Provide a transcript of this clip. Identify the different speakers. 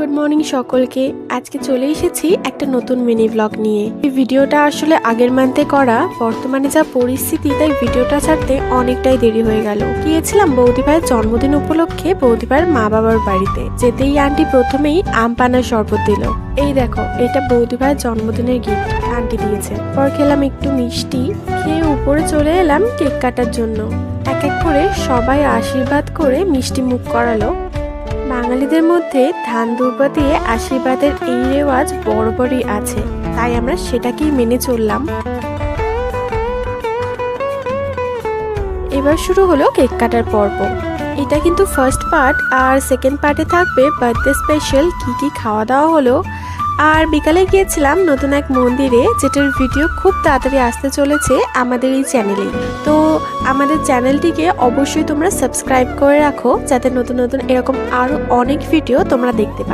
Speaker 1: Good morning সকলকে। আজকে চলে এসেছি একটা নতুন মিনি ব্লগ নিয়ে। এই ভিডিওটা আসলে আগের মান্থে করা, বর্তমানে যা পরিস্থিতি তাই ভিডিওটা ছাড়তে অনেকটাই দেরি হয়ে গেল। গিয়েছিলাম বৌদি ভাইয়ের জন্মদিন উপলক্ষে বৌদি ভাইয়ের মা বাবার বাড়িতে। যেতেই আন্টি প্রথমেই আম পানার শরবত দিল। এই দেখো, এটা বৌদি ভাইয়ের জন্মদিনের গিফট আন্টি দিয়েছে। পর খেলাম একটু মিষ্টি, খেয়ে উপরে চলে এলাম কেক কাটার জন্য। এক এক করে সবাই আশীর্বাদ করে মিষ্টি মুখ করালো। বাঙালিদের মধ্যে ধান দুর্বা দিয়ে আশীর্বাদের এই রেওয়াজ বরাবরই আছে, তাই আমরা সেটাকেই মেনে চললাম। এবার শুরু হলো কেক কাটার পর্ব। এটা কিন্তু ফার্স্ট পার্ট, আর সেকেন্ড পার্টে থাকবে বার্থডে স্পেশাল কি কি খাওয়া দাওয়া হলো। আর বিকালে গিয়েছিলাম নতুন এক মন্দিরে, যেটার ভিডিও খুব তাড়াতাড়ি আসতে চলেছে আমাদের এই চ্যানেলেই। তো আমাদের চ্যানেলটিকে অবশ্যই তোমরা সাবস্ক্রাইব করে রাখো, যাতে নতুন নতুন এরকম আরও অনেক ভিডিও তোমরা দেখতে পারো।